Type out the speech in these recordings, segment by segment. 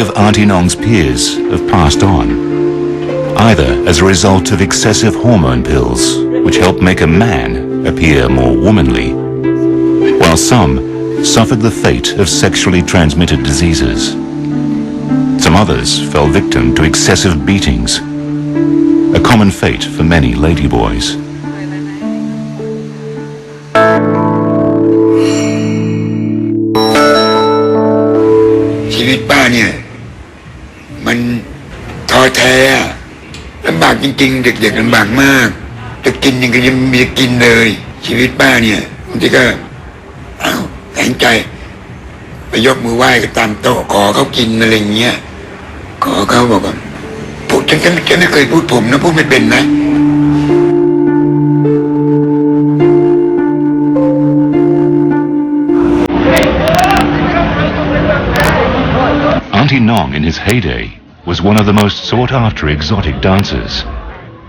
of Auntie Nong's peers have passed on, either as a result of excessive hormone pills, which help make a man appear more womanly, while some suffered the fate of sexually transmitted diseases. Some others fell victim to excessive beatings, a common fate for many ladyboys. ชีวิตป้าเนี่ยมันท้อแท้ลำบากจริงๆเด็กๆลำบากมากจะกินยังก็ยังมีจะกินเลยชีวิตป้าเนี่ยบางทีก็แข็งใจไปยกมือไหว้ก็ตามโต๊ะขอเขากินอะไรอย่างเงี้ยขอเขาบอกว่าพูดฉันไม่เคยพูดผมนะพูดไม่เป็นนะ Auntie Nong in his heyday was one of the most sought-after exotic dancers,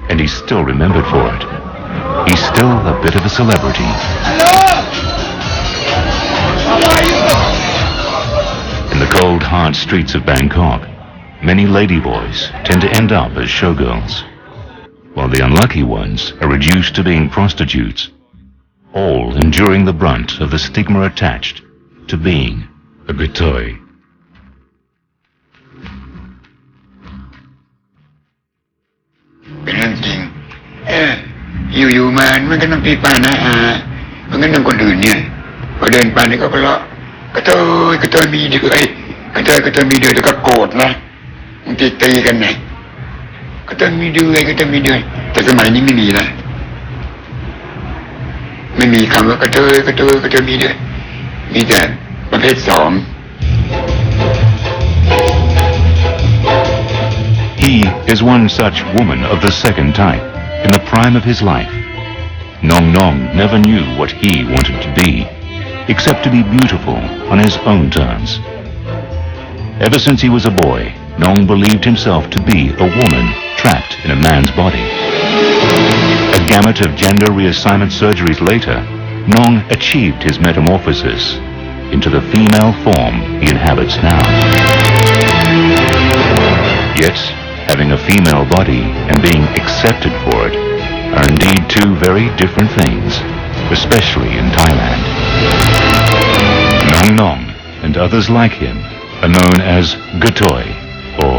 and he's still remembered for it. He's still a bit of a celebrity. In the cold, hard streets of Bangkok, many ladyboys tend to end up as showgirls, while the unlucky ones are reduced to being prostitutes, all enduring the brunt of the stigma attached to being a gutoi. เป็นเรื่องจริงอยู่ๆมามันก็ต้องพี่ป้านะมันก็ต้องคนอื่นเนี่ยพอเดินไปนี่ก็เลาะกระเทยมีเดือยกระเทยมีเดือยแล้วก็โกรธนะบางทีตีกันไงกระเทยมีเดือยแต่สมัยนี้ไม่มีนะไม่มีคำว่ากระเทยมีเดือยมีแต่ประเภทสอง He is one such woman of the second type, in the prime of his life. Nong Nong never knew what he wanted to be, except to be beautiful on his own terms. Ever since he was a boy, Nong believed himself to be a woman trapped in a man's body. A gamut of gender reassignment surgeries later, Nong achieved his metamorphosis into the female form he inhabits now. Yet, having a female body and being accepted for it are indeed two very different things, especially in Thailand. Nong Nong and others like him are known as gutoi, or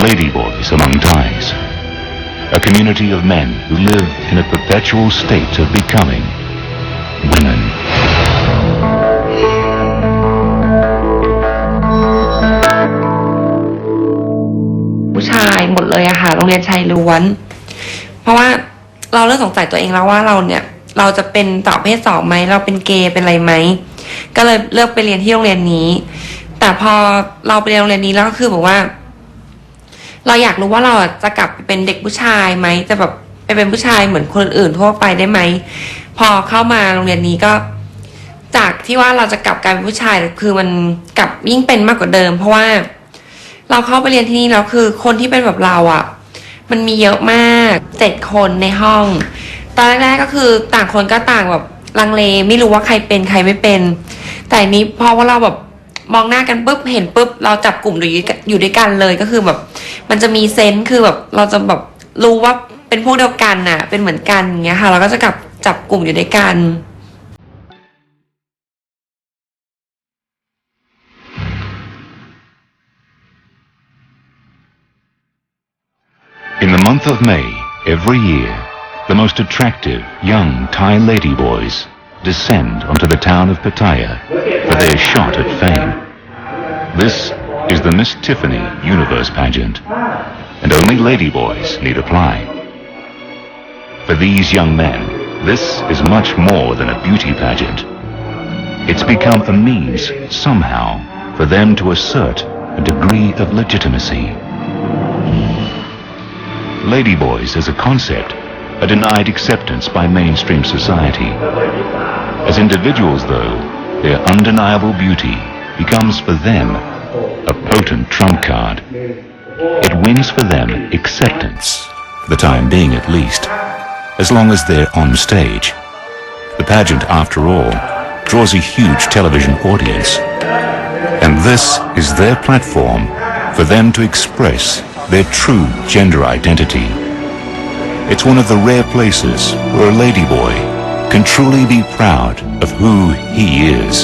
ladyboys among Thais, a community of men who live in a perpetual state of becoming women. ผู้ชายหมดเลยอะค่ะโรงเรียนชายล้วนเพราะว่าเราเริ่มสงสัยตัวเองแล้วว่าเราจะเป็นต่อเพศสองไหมเราเป็นเกย์เป็นอะไรไหมก็เลยเลือกไปเรียนที่โรงเรียนนี้แต่พอเราไปเรียนโรงเรียนนี้แล้วก็คือบอกว่าเราอยากรู้ว่าเราจะกลับไปเป็นเด็กผู้ชายไหมจะแบบไปเป็นผู้ชายเหมือนคนอื่นทั่วไปได้ไหมพอเข้ามาโรงเรียนนี้ก็จากที่ว่าเราจะกลับกลายเป็นผู้ชายคือมันกลับยิ่งเป็นมากกว่าเดิมเพราะว่าเราเข้าไปเรียนที่นี่แล้วคือคนที่เป็นแบบเราอ่ะมันมีเยอะมาก7 คนในห้องตอนแรกๆก็คือต่างคนก็ต่างแบบลังเลไม่รู้ว่าใครเป็นใครไม่เป็นแต่นี้พอว่าเราแบบมองหน้ากันปุ๊บเห็นปุ๊บเราจับกลุ่มอยู่ด้วยกันเลยก็คือแบบมันจะมีเซนส์คือแบบเราจะแบบรู้ว่าเป็นพวกเดียวกันน่ะเป็นเหมือนกันอย่างเงี้ยค่ะเราก็จะจับกลุ่มอยู่ด้วยกัน In the month of May, every year, the most attractive young Thai ladyboys descend onto the town of Pattaya for their shot at fame. This is the Miss Tiffany Universe pageant, and only ladyboys need apply. For these young men, this is much more than a beauty pageant. It's become a means, somehow, for them to assert a degree of legitimacy. Ladyboys as a concept are denied acceptance by mainstream society. As individuals, though, their undeniable beauty becomes for them a potent trump card. It wins for them acceptance, for the time being at least, as long as they're on stage. The pageant, after all, draws a huge television audience, and this is their platform for them to express their true gender identity. It's one of the rare places where a ladyboy can truly be proud of who he is.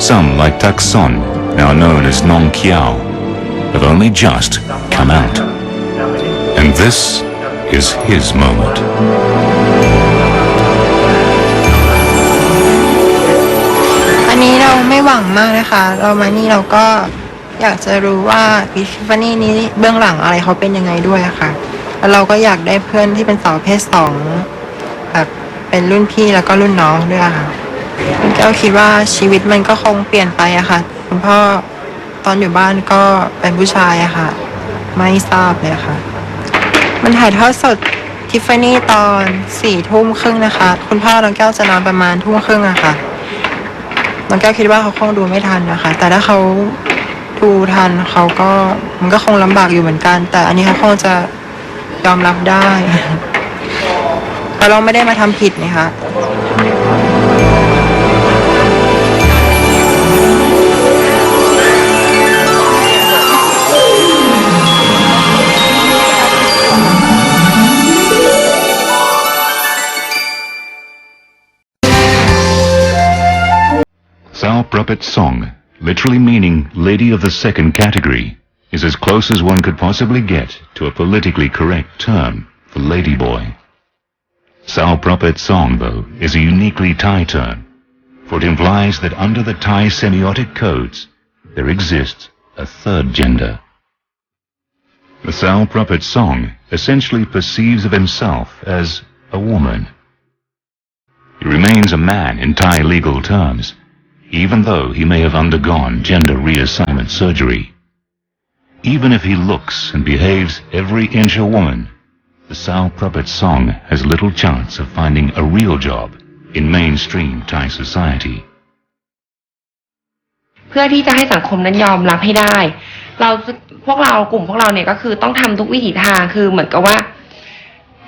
Some, like Tak Son, now known as Nong Kiao, have only just come out. And this is his moment. อันนี้เราไม่หวังมากนะคะเรามานี่เราก็อยากจะรู้ว่าพิชฟานี่นี้เบื้องหลังอะไรเขาเป็นยังไงด้วยอะค่ะแล้วเราก็อยากได้เพื่อนที่เป็นสาวเพศสองแบบเป็นรุ่นพี่แล้วก็รุ่นน้องด้วยอะค่ะคุณแก้วคิดว่าชีวิตมันก็คงเปลี่ยนไปอะค่ะคุณพ่อตอนอยู่บ้านก็เป็นผู้ชายอะค่ะไม่ทราบเลยค่ะมันถ่ายทอดสดทิฟฟานี่ตอน4:30นะคะคุณพ่อน้องแก้วจะนอนประมาณทุ่มครึ่งอะค่ะน้องแก้วคิดว่าเขาคงดูไม่ทันนะคะแต่ถ้าเขาดูทันเขาก็มันก็คงลำบากอยู่เหมือนกันแต่อันนี้เขาคงจะยอมรับได้เพราะเราไม่ได้มาทำผิดนะคะ Sao Prophet Song, literally meaning lady of the second category, is as close as one could possibly get to a politically correct term for ladyboy. Sao Prophet Song, though, is a uniquely Thai term, for it implies that under the Thai semiotic codes, there exists a third gender. The Sao Prophet Song essentially perceives of himself as a woman. He remains a man in Thai legal terms, even though he may have undergone gender reassignment surgery. Even if he looks and behaves every inch a woman, the Sao Prophet Song has little chance of finding a real job in mainstream Thai society. เพื่อที่จะให้สังคมนั้นยอมรับให้ได้กลุ่มพวกเราเนี่ยก็คือต้องทำทุกวิถีทางคือเหมือนกับว่า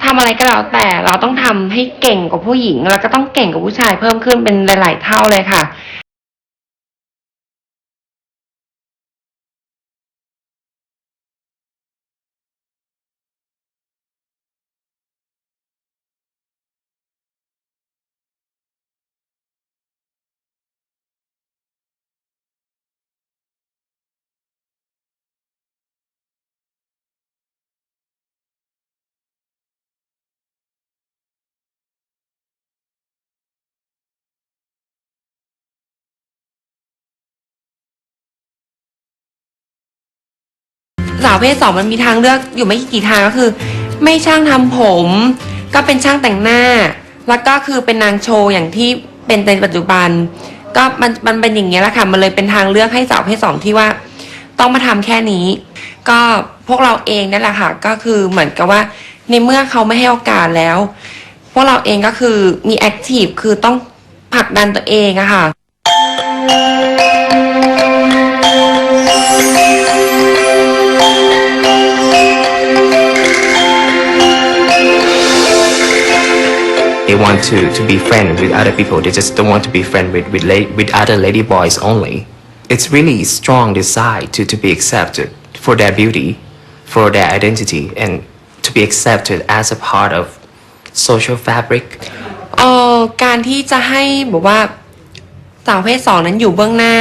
ทำอะไรก็แล้วแต่เราต้องทำให้เก่งกว่าผู้หญิงแล้วก็ต้องเก่งกว่าผู้ชายเพิ่มขึ้นเป็นหลายๆเท่าเลยค่ะสาวเพศสองมันมีทางเลือกอยู่ไม่กี่ทางก็คือไม่ช่างทำผมก็เป็นช่างแต่งหน้าแล้วก็คือเป็นนางโชว์อย่างที่เป็นในปัจจุบันก็มันเป็นอย่างนี้แหละค่ะมันเลยเป็นทางเลือกให้สาวเพศสองที่ว่าต้องมาทำแค่นี้ก็พวกเราเองนั่นแหละค่ะก็คือเหมือนกับว่าในเมื่อเขาไม่ให้โอกาสแล้วพวกเราเองก็คือมีแอคทีฟคือต้องผลักดันตัวเองอะค่ะ They want to be friends with other people. They just don't want to be friends with other lady boys only. It's really strong desire to be accepted for their beauty, for their identity, and to be accepted as a part of social fabric. การที่จะให้แบบว่าสาวเพศสองนั้นอยู่เบื้องหน้า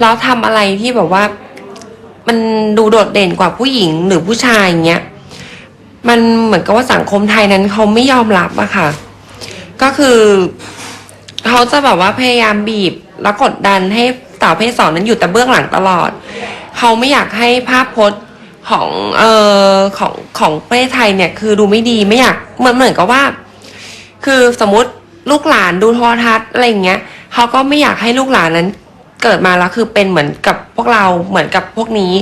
แล้วทำอะไรที่แบบว่ามันดูโดดเด่นกว่าผู้หญิงหรือผู้ชายอย่างเงี้ยมันเหมือนกับว่าสังคมไทยนั้นเขาไม่ยอมรับอะค่ะก็คือเขาจะแบบว่าพยายามบีบแล้วกดดันให้สาวเพศสองนั้นอยู่แต่เบื้องหลังตลอดเขาไม่อยากให้ภาพพจน์ของประเทศไทยเนี่ยคือดูไม่ดีไม่อยากเหมือนกับว่าคือสมมติลูกหลานดูโทรทัศน์อะไรอย่างเงี้ยเขาก็ไม่อยากให้ลูกหลานนั้นเกิดมาแล้วคือเป็นเหมือนกับพวกเราเหมือนกับพวกนี้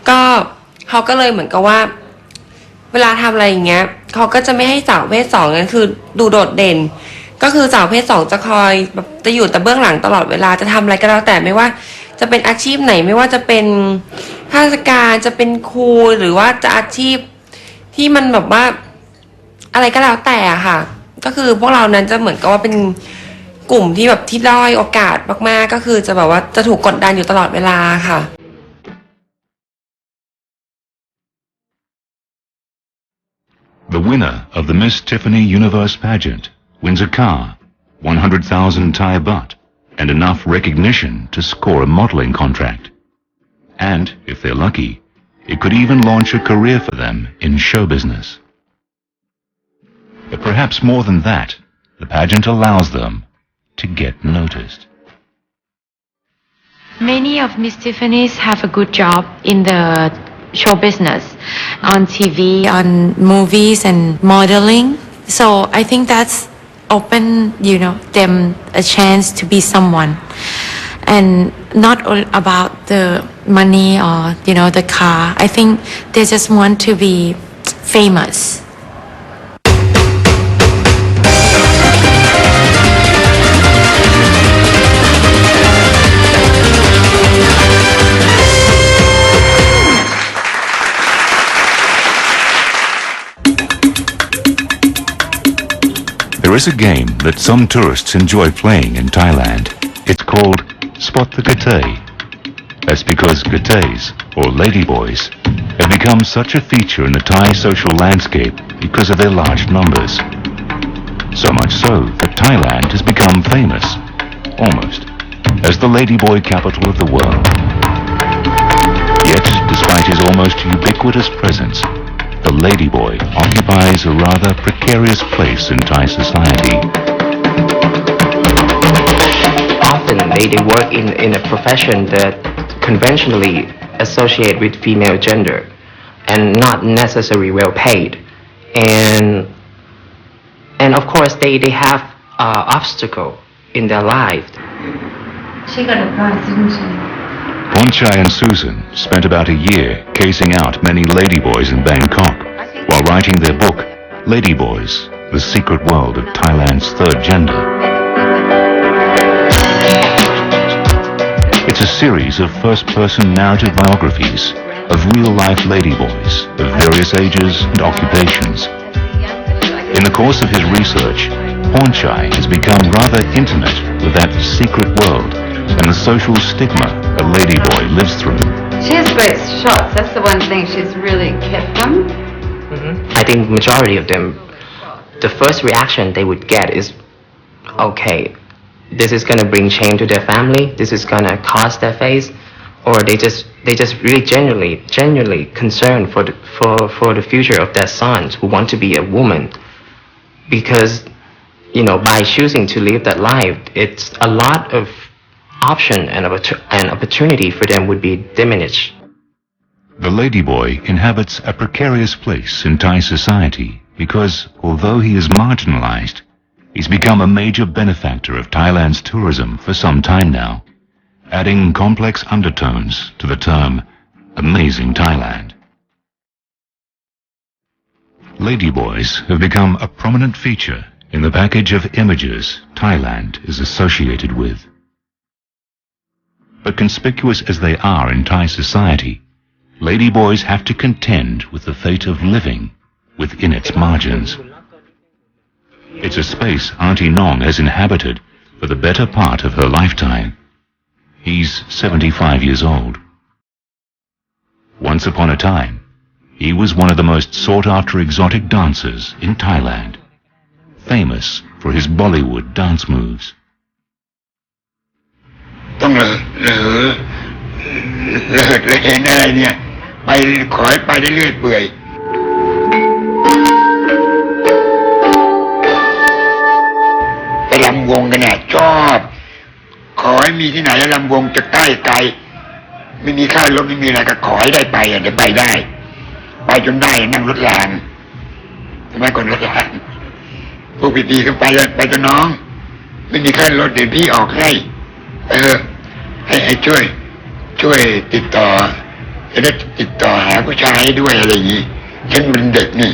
ก็เขาก็เลยเหมือนกับว่าเวลาทำอะไรอย่างเงี้ยเขาก็จะไม่ให้สาวเพศสองนั้นคือดูโดดเด่นก็คือสาวเพศสองจะคอยแบบจะอยู่แต่เบื้องหลังตลอดเวลาจะทำอะไรก็แล้วแต่ไม่ว่าจะเป็นอาชีพไหนไม่ว่าจะเป็นข้าราชการจะเป็นครูหรือว่าจะอาชีพที่มันแบบว่าอะไรก็แล้วแต่ค่ะก็คือพวกเรานั้นจะเหมือนกับว่าเป็นกลุ่มที่แบบที่ด้อยโอกาสมากๆก็คือจะแบบว่าจะถูกกดดันอยู่ตลอดเวลาค่ะ The winner of the Miss Tiffany Universe pageant wins a car, 100,000 Thai baht, and enough recognition to score a modeling contract. And, if they're lucky, it could even launch a career for them in show business. But perhaps more than that, the pageant allows them to get noticed. Many of Miss Tiffany's have a good job in the show business, on TV, on movies and modeling. So I think that's open, them a chance to be someone. And not all about the money or, the car. I think they just want to be famous. There is a game that some tourists enjoy playing in Thailand. It's called Spot the Katay. That's because Katays, or ladyboys, have become such a feature in the Thai social landscape because of their large numbers. So much so that Thailand has become famous, almost, as the ladyboy capital of the world. Yet, despite his almost ubiquitous presence, the ladyboy occupies a rather precarious place in Thai society. Often they work in a profession that conventionally associate with female gender and not necessarily well paid. And of course they have obstacle in their life. She got a prize, didn't she? Ponchai and Susan spent about a year casing out many ladyboys in Bangkok while writing their book, Ladyboys, The Secret World of Thailand's Third Gender. It's a series of first-person narrative biographies of real-life ladyboys of various ages and occupations. In the course of his research, Ponchai has become rather intimate with that secret world and the social stigma a ladyboy lives through. She has great shots. That's the one thing she's really kept from. I think majority of them, the first reaction they would get is, okay, this is gonna bring shame to their family, this is gonna cost their face, or they just really genuinely concerned for the future of their sons who want to be a woman, because by choosing to live that life, it's a lot of option and opportunity for them would be diminished. The ladyboy inhabits a precarious place in Thai society because, although he is marginalized, he's become a major benefactor of Thailand's tourism for some time now, adding complex undertones to the term Amazing Thailand. Ladyboys have become a prominent feature in the package of images Thailand is associated with. But conspicuous as they are in Thai society, ladyboys have to contend with the fate of living within its margins. It's a space Auntie Nong has inhabited for the better part of her lifetime. He's 75 years old. Once upon a time, he was one of the most sought-after exotic dancers in Thailand, famous for his Bollywood dance moves. ต้องเลิศเห็นอะไรเนี่ยไปขอให้ไปได้เรื่อยเปื่อยไปลำวงกันเนี่ยชอบขอให้มีที่ไหนลำวงจะใกล้ไกลไม่มีค่ารถไม่มีอะไรก็ขอให้ได้ไปเดี๋ยวไปได้ไปจนได้นั่งรถรางทำไมก่อนรถรางพวกพี่ๆก็ไปเลยไปจนน้องไม่มีค่ารถเดี๋ยวพี่ออกให้ให้ช่วยติดต่อจะได้ติดต่อหาผู้ชายด้วยอะไรอย่างนี้ฉันเป็นเด็กนี่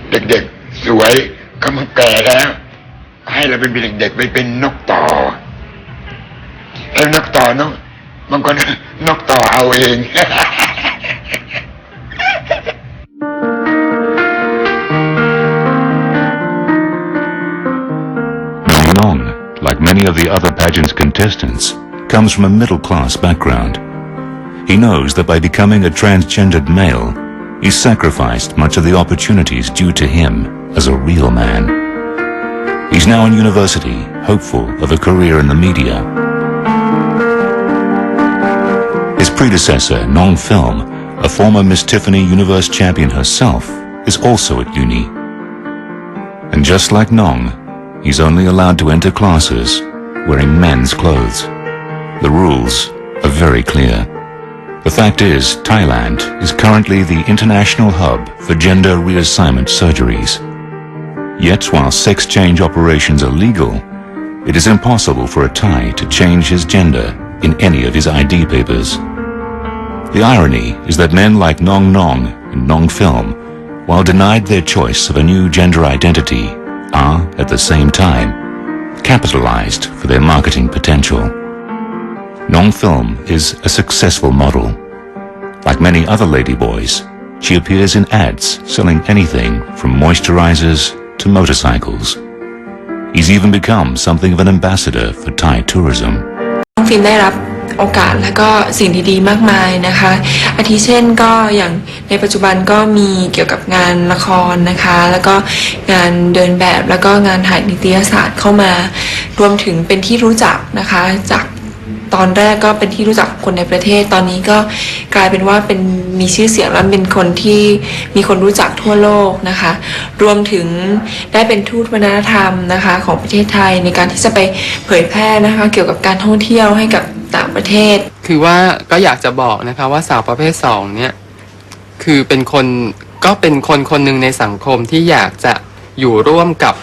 เด็กๆสวยก็มาแก่แล้วให้เราเป็นเด็กๆไปเป็นนกต่อแล้วนกต่อนกบางคนนกต่อเอาเอง Nong, like many of the other pageant's contestants, comes from a middle-class background. He knows that by becoming a transgendered male, He sacrificed much of the opportunities due to him as a real man. He's now in university, hopeful of a career in the media. His predecessor, Nong Film, a former Miss Tiffany Universe champion herself, is also at uni. And just like Nong, he's only allowed to enter classes wearing men's clothes. The rules are very clear. The fact is, Thailand is currently the international hub for gender reassignment surgeries. Yet, while sex change operations are legal, it is impossible for a Thai to change his gender in any of his ID papers. The irony is that men like Nong Nong and Nong Film, while denied their choice of a new gender identity, are, at the same time, capitalized for their marketing potential. Nong Film is a successful model. Like many other ladyboys, she appears in ads selling anything from moisturizers to motorcycles. He's even become something of an ambassador for Thai tourism. น้องฟิล์มได้รับโอกาสและก็สิ่งดีๆมากมายนะคะอาทิเช่นก็อย่างในปัจจุบันก็มีเกี่ยวกับงานละครนะคะแล้วก็งานเดินแบบแล้วก็งานถ่ายนิตยสารเข้ามารวมถึงเป็นที่รู้จักนะคะจากตอนแรกก็เป็นที่รู้จักคนในประเทศตอนนี้ก็กลายเป็นว่าเป็นมีชื่อเสียงและเป็นคนที่มีคนรู้จักทั่วโลกนะคะรวมถึงได้เป็นทูตวัฒนธรรมนะคะของประเทศไทยในการที่จะไปเผยแพร่นะคะเกี่ยวกับการท่องเที่ยวให้กับต่างประเทศคือว่าก็อยากจะบอกนะคะว่าสาวประเภท2เนี่ยคือเป็นคนก็เป็นคนหนึ่งในสังคมที่อยากจะอยู่ร่วมกับ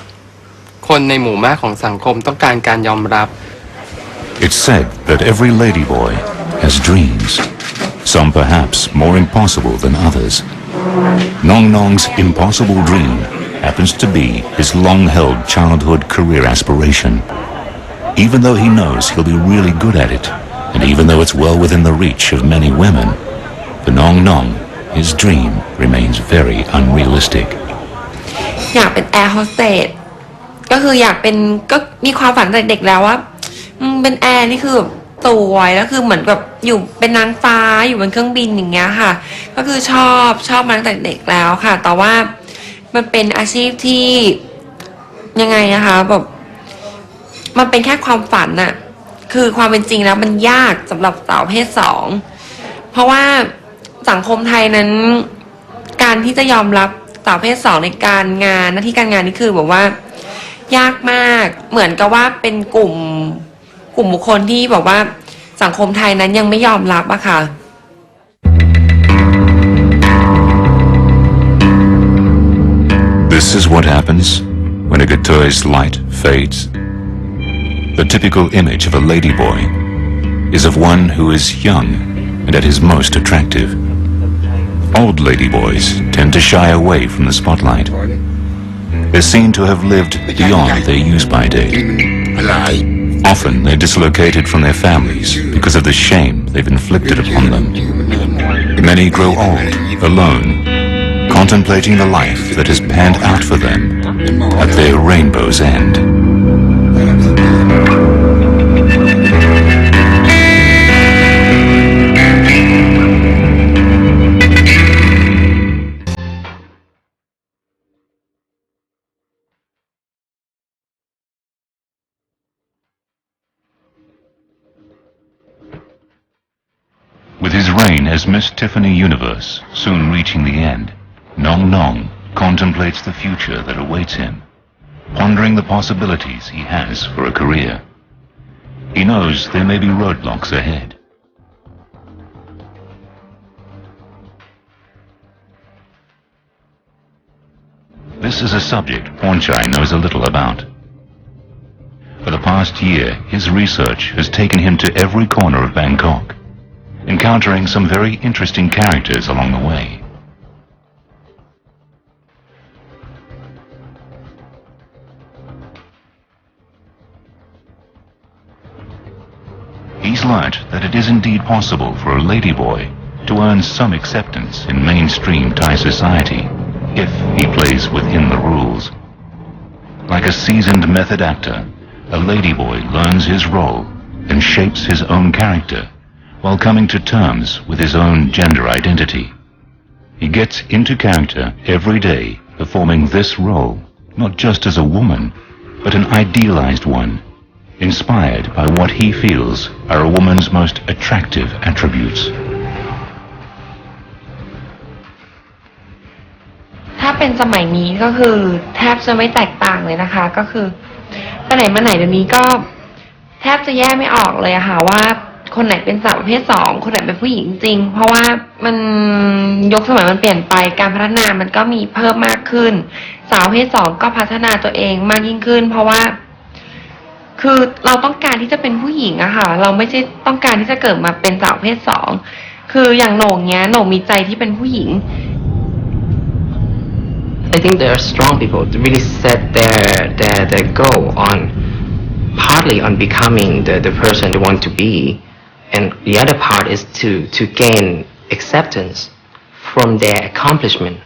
คนในหมู่มากของสังคมต้องการการยอมรับIt's said that every ladyboy has dreams, some perhaps more impossible than others. Nong Nong's impossible dream happens to be his long-held childhood career aspiration. Even though he knows he'll be really good at it, and even though it's well within the reach of many women, for Nong Nong, his dream remains very unrealistic. อยากเป็นแอร์โฮสเตสก็คืออยากเป็นก็มีความฝันตั้งแต่เด็กแล้วว่าเป็นแอร์นี่คือสวยแล้วคือเหมือนแบบอยู่เป็นนางฟ้าอยู่บนเครื่องบินอย่างเงี้ยค่ะก็คือชอบมาตั้งแต่เด็กแล้วค่ะแต่ว่ามันเป็นอาชีพที่ยังไงนะคะแบบมันเป็นแค่ความฝันน่ะคือความเป็นจริงแล้วมันยากสำหรับสาวเพศ2เพราะว่าสังคมไทยนั้นการที่จะยอมรับสาวเพศ2ในการงานหน้าที่การงานนี่คือแบบว่ายากมากเหมือนกับว่าเป็นกลุ่มบุคคลที่บอกว่าสังคมไทยนั้นยังไม่ยอมรับอะค่ะ This is what happens when a guitar's light fades. The typical image of a ladyboy is of one who is young and at his most attractive. Old ladyboys tend to shy away from the spotlight. They're seen to have lived beyond their use-by date. Often they're dislocated from their families because of the shame they've inflicted upon them. Many grow old, alone, contemplating the life that has panned out for them at their rainbow's end. With his reign as Miss Tiffany Universe soon reaching the end, Nong Nong contemplates the future that awaits him, pondering the possibilities he has for a career. He knows there may be roadblocks ahead. This is a subject Pornchai knows a little about. For the past year, his research has taken him to every corner of Bangkok, encountering some very interesting characters along the way. He's learnt that it is indeed possible for a ladyboy to earn some acceptance in mainstream Thai society if he plays within the rules. Like a seasoned method actor, a ladyboy learns his role and shapes his own character while coming to terms with his own gender identity. He gets into character every day, performing this role, not just as a woman, but an idealized one, inspired by what he feels are a woman's most attractive attributes. ถ้าเป็นสมัยนี้ก็คือแทบจะไม่แตกต่างเลยนะคะ ก็คือไปไหนมาไหนเดี๋ยวนี้ก็แทบจะแยกไม่ออกเลยอะค่ะว่าคนไหนเป็นสาวประเภทสองคนไหนเป็นผู้หญิงจริงเพราะว่ามันยกสมัยมันเปลี่ยนไปการพัฒนามันก็มีเพิ่มมากขึ้นสาวประเภทสองก็พัฒนาตัวเองมากยิ่งขึ้นเพราะว่าคือเราต้องการที่จะเป็นผู้หญิงอะค่ะเราไม่ใช่ต้องการที่จะเกิดมาเป็นสาวประเภทสองคืออย่างโหน่งเนี้ยโหน่งมีใจที่เป็นผู้หญิงI think there are strong people to really set their goal on partly on becoming the person they want to be, and the other part is to gain acceptance from their accomplishment,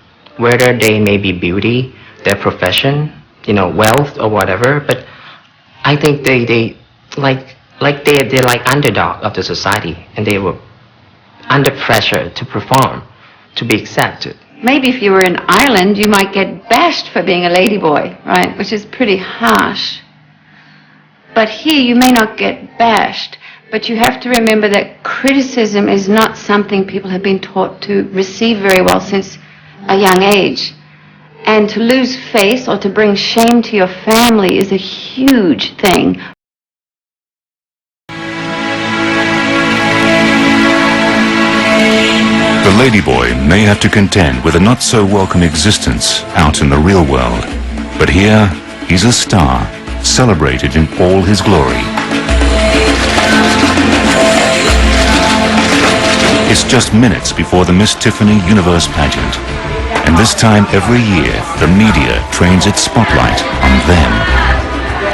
whether they may be beauty, their profession, wealth or whatever. But I think they they're like underdog of the society, and they were under pressure to perform, to be accepted. Maybe if you were in Ireland, you might get bashed for being a ladyboy, right? Which is pretty harsh. But here you may not get bashed, but you have to remember that criticism is not something people have been taught to receive very well since a young age. And to lose face or to bring shame to your family is a huge thing. The ladyboy may have to contend with a not-so-welcome existence out in the real world, but here he's a star, celebrated in all his glory. It's just minutes before the Miss Tiffany Universe pageant, and this time every year the media trains its spotlight on them.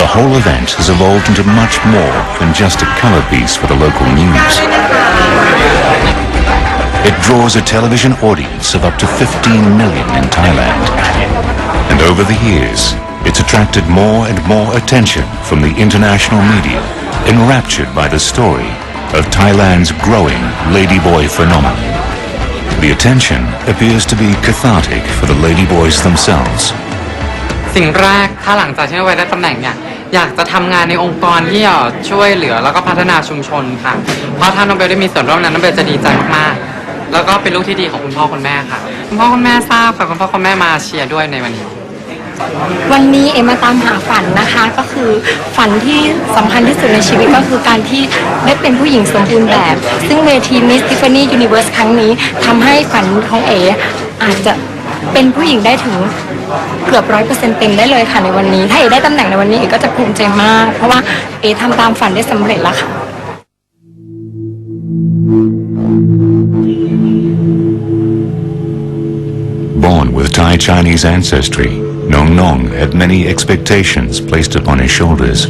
The whole event has evolved into much more than just a color piece for the local news. It draws a television audience of up to 15 million in Thailand. And over the years, it's attracted more and more attention from the international media, enraptured by the story of Thailand's growing ladyboy phenomenon. The attention appears to be cathartic for the ladyboys themselves. สิ่งแรกถ้าหลังจากที่เราได้ตำแหน่งเนี่ยอยากจะทำงานในองค์กรที่ช่วยเหลือแล้วก็พัฒนาชุมชนค่ะเพราะถ้าน้องเบลได้มีส่วนร่วมนั้นน้องเบลจะดีใจมากๆแล้วก็เป็นลูกที่ดีของคุณพ่อคุณแม่ค่ะคุณพ่อคุณแม่ทราบค่ะคุณพ่อคุณแม่มาเชียร์ด้วยในวันนี้วันนี้เอมาตามหาฝันนะคะก็คือฝันที่สำคัญที่สุดในชีวิตก็คือการที่ได้เป็นผู้หญิงสมบูรณ์แบบซึ่งเวที Miss Tiffany Universe ครั้งนี้ทำให้ฝันของเออาจจะเป็นผู้หญิงได้ถึงเกือบ 100% เต็มได้เลยค่ะในวันนี้ถ้าเอได้ตำแหน่งในวันนี้เอก็จะภูมิใจมากเพราะว่าเอทำตามฝันได้สำเร็จแล้วค่ะ Born with Thai Chinese ancestry, Nong Nong had many expectations placed upon his shoulders.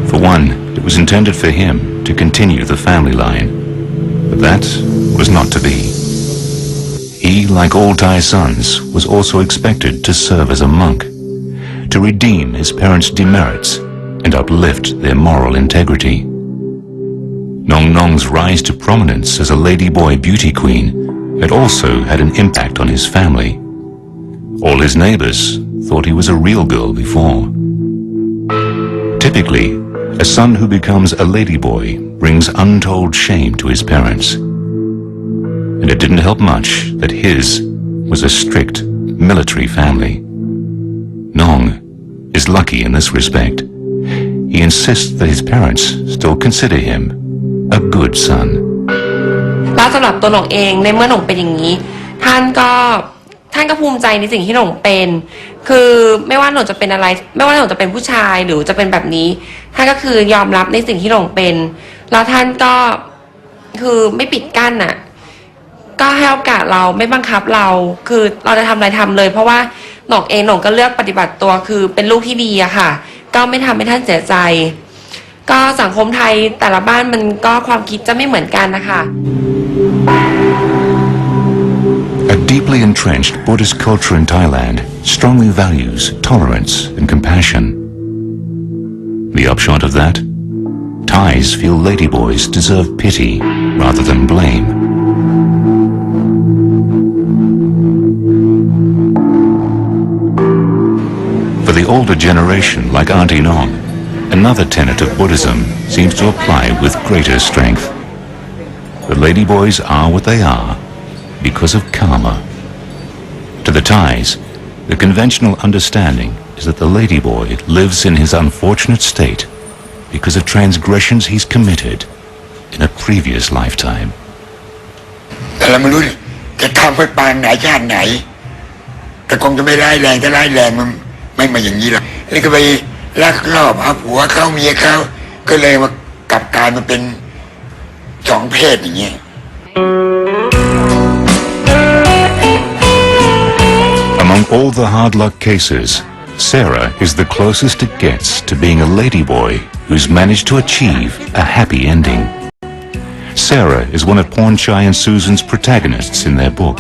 For one, it was intended for him to continue the family line, but that was not to be. He, like all Thai sons, was also expected to serve as a monk, to redeem his parents' demerits and uplift their moral integrity. Nong Nong's rise to prominence as a ladyboy beauty queen had also had an impact on his family. All his neighbors thought he was a real girl before. Typically, a son who becomes a ladyboy brings untold shame to his parents. And it didn't help much that his was a strict military family. Nong is lucky in this respect. He insists that his parents still consider him a good son. แล้วสำหรับตัวหน่งเองในเมื่อหน่งเป็นอย่างนี้ท่านก็ภูมิใจในสิ่งที่หน่งเป็นคือไม่ว่าหน่งจะเป็นอะไรไม่ว่าหน่งจะเป็นผู้ชายหรือจะเป็นแบบนี้ท่านก็คือยอมรับในสิ่งที่หน่งเป็นแล้วท่านก็คือไม่ปิดกั้นน่ะก็ให้โอกาสเราไม่บังคับเราคือเราจะทำอะไรทำเลยเพราะว่าหน่งเองหน่งก็เลือกปฏิบัติตัวคือเป็นลูกที่ดีอะค่ะก็ไม่ทำให้ท่านเสียใจก็สังคมไทยแต่ละบ้านมันก็ความคิดจะไม่เหมือนกันนะคะ A deeply entrenched Buddhist culture in Thailand strongly values tolerance and compassion. The upshot of that? Thais feel ladyboys deserve pity rather than blame. the older generation, like Auntie Nong, another tenet of Buddhism seems to apply with greater strength. The ladyboys are what they are because of karma. To the Thais, the conventional understanding is that the ladyboy lives in his unfortunate state because of transgressions he's committed in a previous lifetime. แต่เราไม่รู้จะทำไปปานไหนชาติไหนแต่คงจะไม่ร้ายแรงถ้าร้ายแรงมันไม่มาอย่างนี้หรอกนี่ก็ไปลักลอบเอาผัวเขาเมียเขาก็เลยมากลับกลายมาเป็นสองเพศอย่างเงี้ย Among all the hard luck cases, Sarah is the closest it gets to being a ladyboy who's managed to achieve a happy ending. Sarah is one of Pornchai and Susan's protagonists in their book.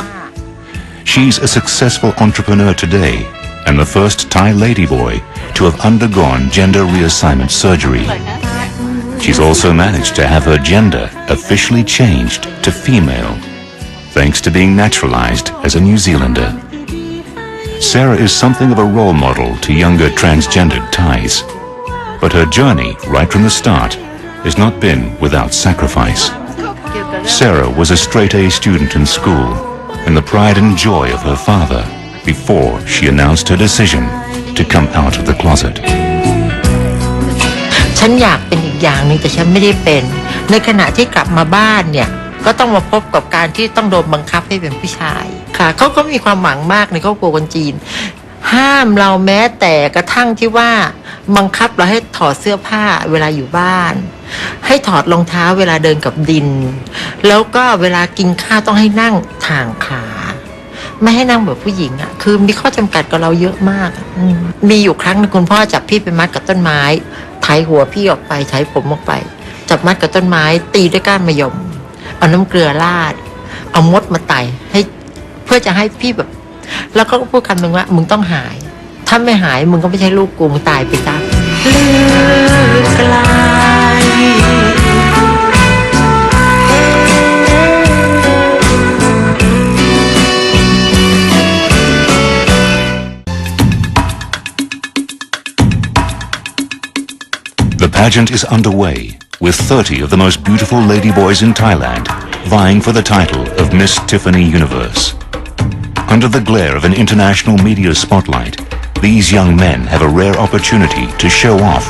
She's a successful entrepreneur today and the first Thai ladyboy to have undergone gender reassignment surgery. She's also managed to have her gender officially changed to female, thanks to being naturalized as a New Zealander. Sarah is something of a role model to younger transgendered Thais, but her journey right from the start has not been without sacrifice. Sarah was a straight-A student in school and the pride and joy of her father before she announced her decision to come out of the closet. ฉันอยากเป็นอีกอย่างนึงแต่ฉันไม่ได้เป็นในขณะที่กลับมาบ้านเนี่ยก็ต้องมาพบกับการที่ต้องโดนบังคับให้เป็นผู้ชายค่ะเขาก็มีความหวังมากในครอบครัวคนจีนห้ามเราแม้แต่กระทั่งที่ว่าบังคับเราให้ถอดเสื้อผ้าเวลาอยู่บ้านให้ถอดรองเท้าเวลาเดินกับดินแล้วก็เวลากินข้าวต้องให้นั่งถ่างขาไม่ให้นั่งแบบผู้หญิงอ่ะคือมีข้อจำกัดกับเราเยอะมากมีอยู่ครั้งนึงคุณพ่อจับพี่ไปมัดกับต้นไม้ไถหัวพี่ออกไปไถผมออกไปจับมัดกับต้นไม้ตีด้วยก้านมะยมเอาน้ำเกลือราดเอามดมาไต่ให้เพื่อจะให้พี่แบบแล้วก็พูดคำหนึ่งว่ามึงต้องหายถ้าไม่หายมึงก็ไม่ใช่ลูกกูมึงตายไปซะลืมไกล The pageant is underway, with 30 of the most beautiful ladyboys in Thailand vying for the title of Miss Tiffany Universe. Under the glare of an international media spotlight, these young men have a rare opportunity to show off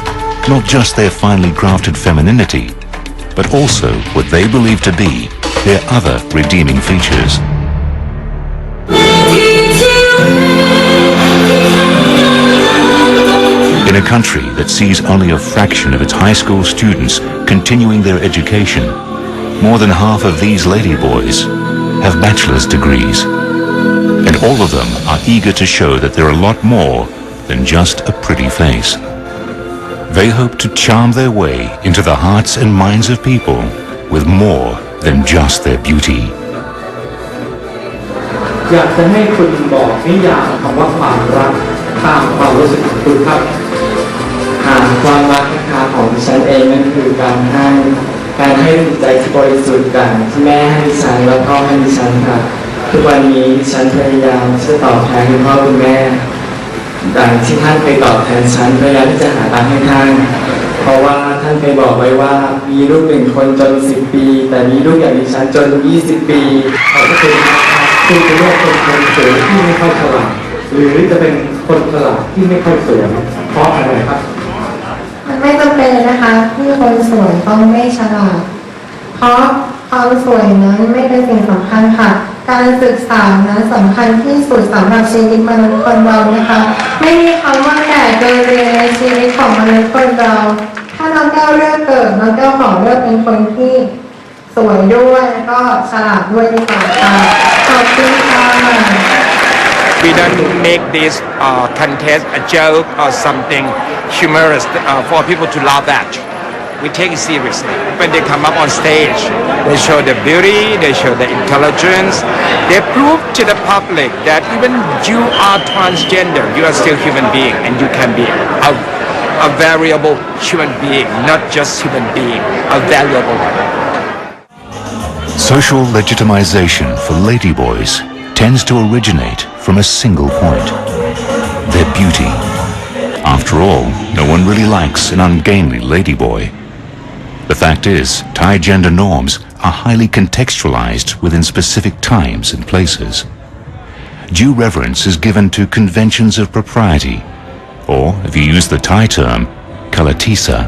not just their finely crafted femininity, but also what they believe to be their other redeeming features. In a country that sees only a fraction of its high school students continuing their education, more than half of these ladyboys have bachelor's degrees. And all of them are eager to show that they're a lot more than just a pretty face. They hope to charm their way into the hearts and minds of people with more than just their beauty. อยากจะให้คุณบอกนิยามคำว่าความรักตามความรู้สึกของคุณครับความรักนะคะของฉันเองนั่นคือการให้จิตใจที่บริสุทธิ์กันที่แม่ให้ดิฉันแล้วพ่อให้ดิฉันค่ะทุกวันนี้ฉันพยายามจะตอบแทนคุณพ่อคุณแม่ดังที่ท่านเคยตอบแทนฉันพยายามที่จะหาตังค์ให้ท่านเพราะว่าท่านเคยบอกไว้ว่ามีลูก1 คนจน10 ปีแต่มีลูกอย่างดิฉันจน20 ปีเขาก็คือจะเลือกเป็นคนสวยที่ไม่ค่อยฉลาดหรือจะเป็นคนฉลาดที่ไม่ค่อยสวยเพราะอะไรครับมันไม่จำเป็นนะคะที่คนสวยต้องไม่ฉลาดเพราะความสวยนั้นไม่เป็นสิ่งสำคัญค่ะการศึกษานั้นสำคัญที่สุดสำหรับชีวิตมนุษย์คนเรานะคะไม่มีคำว่าแก่เกินเรียนในชีวิตของมนุษย์คนเราถ้าน้องแก้วเลือกเกิดน้องแก้วขอเลือกเป็นคนที่สวยด้วยแล้วก็ฉลาดด้วยดีกว่าค่ะขอบคุณค่ะ We don't make this contest a joke or something humorous for people to laugh at. We take it seriously. When they come up on stage, they show their beauty, they show their intelligence. They prove to the public that even you are transgender, you are still human being and you can be a variable human being, not just human being, a valuable one. Social legitimization for ladyboys tends to originate from a single point: their beauty. After all, no one really likes an ungainly ladyboy. The fact is, Thai gender norms are highly contextualized within specific times and places. Due reverence is given to conventions of propriety, or, if you use the Thai term, kalatisa,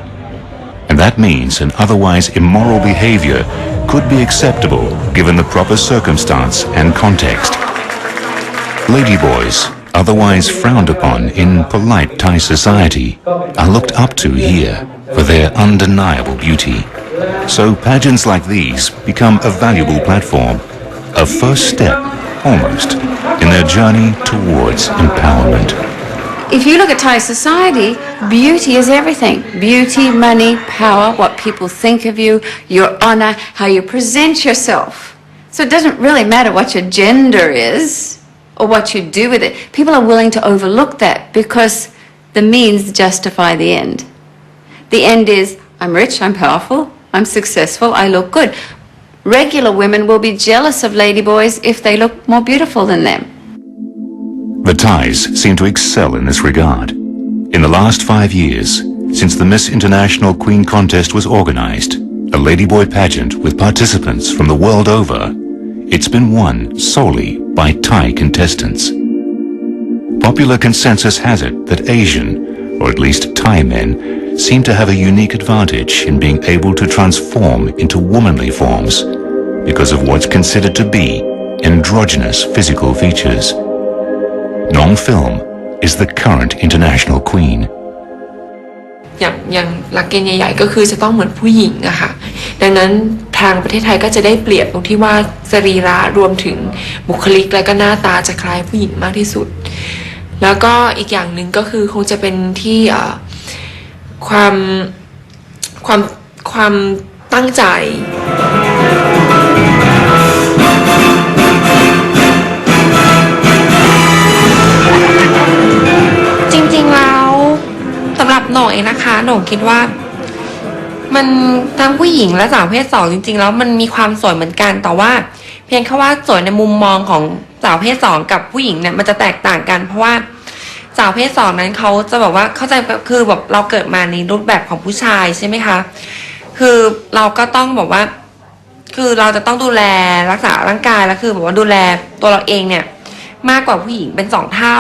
and that means an otherwise immoral behavior could be acceptable given the proper circumstance and context. Ladyboys, otherwise frowned upon in polite Thai society, are looked up to here for their undeniable beauty. So pageants like these become a valuable platform, a first step, almost, in their journey towards empowerment. If you look at Thai society, beauty is everything. Beauty, money, power, what people think of you, your honor, how you present yourself. So it doesn't really matter what your gender is or what you do with it. People are willing to overlook that because the means justify the end. The end is, I'm rich, I'm powerful, I'm successful, I look good. Regular women will be jealous of ladyboys if they look more beautiful than them. The Thais seem to excel in this regard. In the last 5 years, since the Miss International Queen contest was organized, a ladyboy pageant with participants from the world over, it's been won solely by Thai contestants. Popular consensus has it that Asian, or at least Thai men, seem to have a unique advantage in being able to transform into womanly forms because of what's considered to be androgynous physical features. Nong Film is the current international queen. อย่างหลักเกณฑ์ใหญ่ๆก็คือจะต้องเหมือนผู้หญิงอะค่ะดังนั้นทางประเทศไทยก็จะได้เปรียบตรงที่ว่าสรีระรวมถึงบุคลิกและก็หน้าตาจะคล้ายผู้หญิงมากที่สุดแล้วก็อีกอย่างหนึ่งก็คือคงจะเป็นที่ความตั้งใจจริงๆแล้วสำหรับโหน่งเองนะคะโหน่งคิดว่ามันทั้งผู้หญิงและสาวประเภท2จริงๆแล้วมันมีความสวยเหมือนกันแต่ว่าเพียงแค่ว่าสวยในมุมมองของสาวประเภท2กับผู้หญิงเนี่ยมันจะแตกต่างกันเพราะว่าสาวประเภท2นั้นเขาจะแบบว่าเข้าใจคือแบบเราเกิดมาในรูปแบบของผู้ชายใช่ไหมคะคือเราก็ต้องบอกว่าคือเราจะต้องดูแลรักษาร่างกายแล้วคือแบบว่าดูแลตัวเราเองเนี่ยมากกว่าผู้หญิงเป็น2เท่า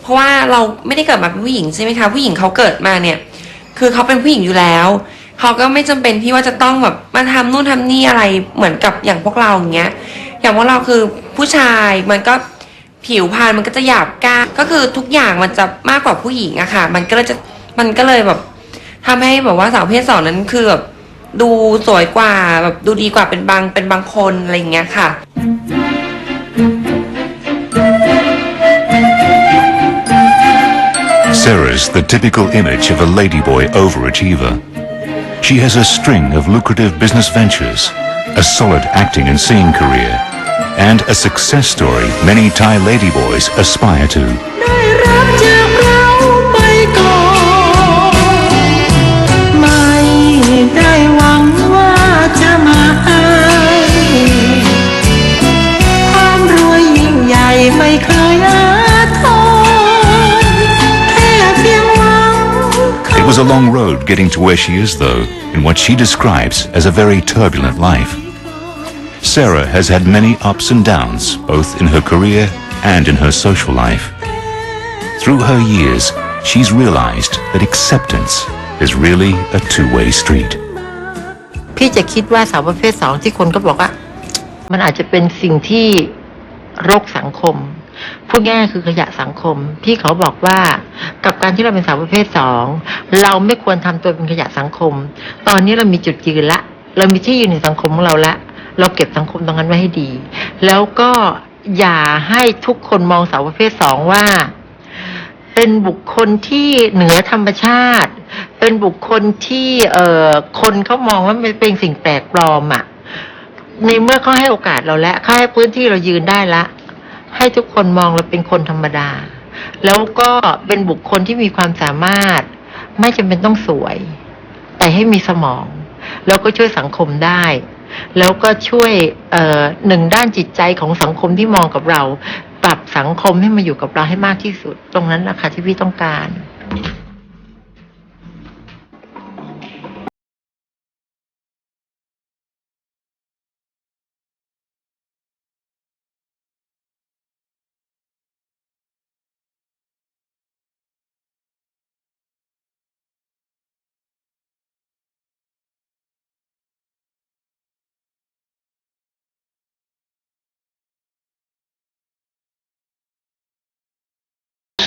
เพราะว่าเราไม่ได้เกิดมาเป็นผู้หญิงใช่ไหมคะผู้หญิงเขาเกิดมาเนี่ยคือเขาเป็นผู้หญิงอยู่แล้วเขาก็ไม่จำเป็นที่ว่าจะต้องแบบมาทำนู่นทำนี่อะไรเหมือนกับอย่างพวกเราอย่างเงี้ยอย่างพวกเราคือผู้ชายมันก็ผิวพรรณมันก็จะหยาบกร้านก็คือทุกอย่างมันจะมากกว่าผู้หญิงอะค่ะมันก็เลยแบบทำให้แบบว่าสาวประเภท2นั้นคือแบบดูสวยกว่าแบบดูดีกว่าเป็นบางคนอะไรอย่างเงี้ยค่ะSarah's the typical image of a ladyboy overachiever. She has a string of lucrative business ventures, a solid acting and singing career, and a success story many Thai ladyboys aspire to. It was a long road getting to where she is, though, in what she describes as a very turbulent life. Sarah has had many ups and downs, both in her career and in her social life. Through her years, she's realized that acceptance is really a two-way street. พี่จะคิดว่าสาวประเภท2ที่คนก็บอกว่ามันอาจจะเป็นสิ่งที่รกสังคมพูดง่ายคือขยะสังคมพี่เขาบอกว่ากับการที่เราเป็นสาวประเภท2เราไม่ควรทำตัวเป็นขยะสังคมตอนนี้เรามีจุดยืนละเรามีที่ยืนในสังคมของเราละเราเก็บสังคมตรงนั้นไว้ให้ดีแล้วก็อย่าให้ทุกคนมองสาวประเภท2ว่าเป็นบุคคลที่เหนือธรรมชาติเป็นบุคคลที่คนเขามองว่ามันเป็นสิ่งแปลกปลอมอ่ะในเมื่อเขาให้โอกาสเราแล้วเขาให้พื้นที่เรายืนได้ละให้ทุกคนมองเราเป็นคนธรรมดาแล้วก็เป็นบุคคลที่มีความสามารถไม่จำเป็นต้องสวยแต่ให้มีสมองแล้วก็ช่วยสังคมได้แล้วก็ช่วยหนึ่งด้านจิตใจของสังคมที่มองกับเราปรับสังคมให้มาอยู่กับเราให้มากที่สุดตรงนั้นแหละค่ะที่พี่ต้องการ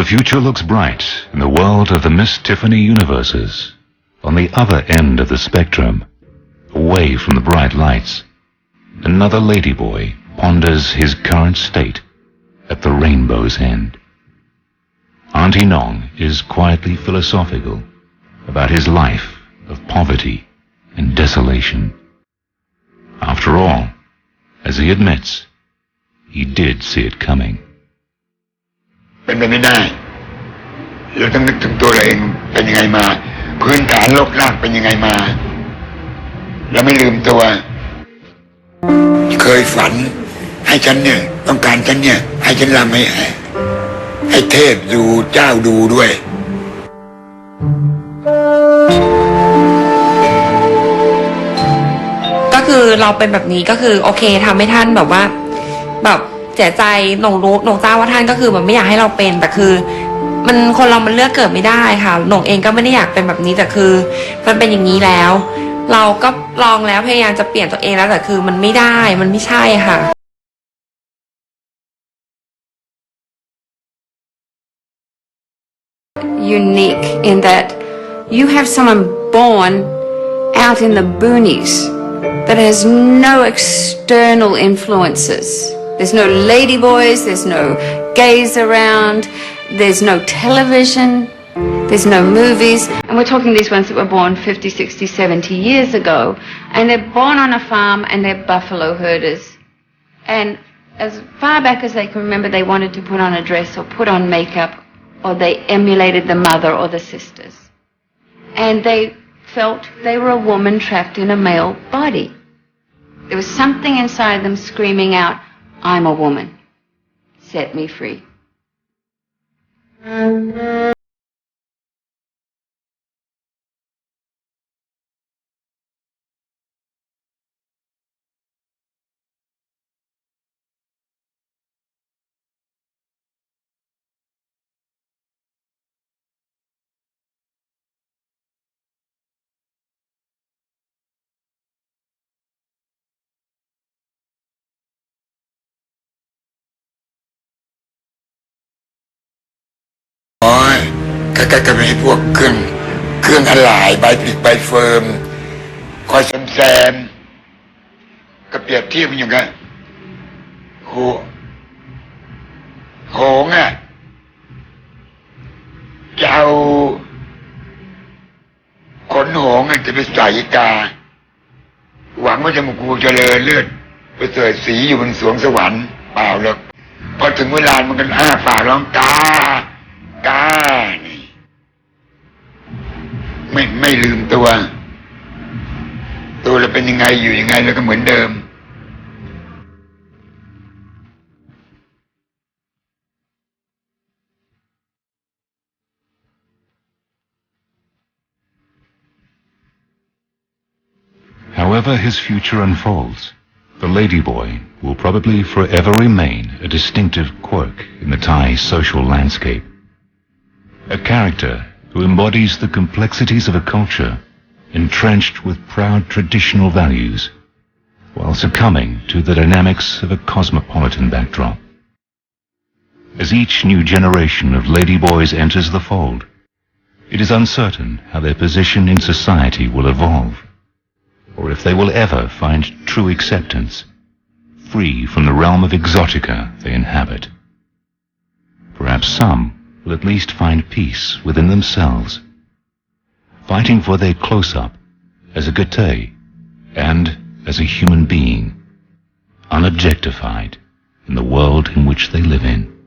the future looks bright in the world of the Miss Tiffany universes, on the other end of the spectrum, away from the bright lights, another ladyboy ponders his current state at the rainbow's end. Auntie Nong is quietly philosophical about his life of poverty and desolation. After all, as he admits, he did see it coming. เป็นไปไม่ได้เราต้องนึกถึงตัวเราเองเป็นยังไงมาพื้นฐานโลกรากเป็นยังไงมาเราไม่ลืมตัวเคยฝันให้ฉันเนี่ยต้องการฉันเนี่ยให้ฉันรำให้เทพดูเจ้าดูด้วย ก็คือเราเป็นแบบนี้ก็คือโอเคทำให้ท่านแบบว่าแบบเสียใจหนงทราบว่าท่านก็คือแบบไม่อยากให้เราเป็นแต่คือมันคนเรามันเลือกเกิดไม่ได้ค่ะหนงเองก็ไม่ได้อยากเป็นแบบนี้แต่คือมันเป็นอย่างนี้แล้วเราก็ลองแล้วพยายามจะเปลี่ยนตัวเองแล้วแต่คือมันไม่ได้มันไม่ใช่ค่ะ Unique in that you have someone born out in the boonies that has no external influences. There's no ladyboys, there's no gays around, there's no television, there's no movies. And we're talking these ones that were born 50, 60, 70 years ago. And they're born on a farm and they're buffalo herders. And as far back as they can remember, they wanted to put on a dress or put on makeup, or they emulated the mother or the sisters. And they felt they were a woman trapped in a male body. There was something inside them screaming out, I'm a woman. Set me free.ก็จะมีพวกเครื่องอะไหล่ใบผลิตใบเฟิร์มคอยแซมก็เปรียบเทียบอย่างกันโหงอ่ะจะเอาขนโหงจะไปใส่กาหวังว่าจะมุกูเจริญเลือดไปเสยสีอยู่บนสวงสวรรค์เปล่าหรอกพอถึงเวลามันก็อ้าปากร้องกาไม่ลืมตัวเราเป็นยังไงอยู่ยังไงแล้วก็เหมือนเดิม However his future unfolds, the ladyboy will probably forever remain a distinctive quirk in the Thai social landscape. A character who embodies the complexities of a culture entrenched with proud traditional values, while succumbing to the dynamics of a cosmopolitan backdrop. As each new generation of ladyboys enters the fold, it is uncertain how their position in society will evolve, or if they will ever find true acceptance, free from the realm of exotica they inhabit. Perhaps some will at least find peace within themselves, fighting for their close-up as a gate and as a human being, unobjectified in the world in which they live in.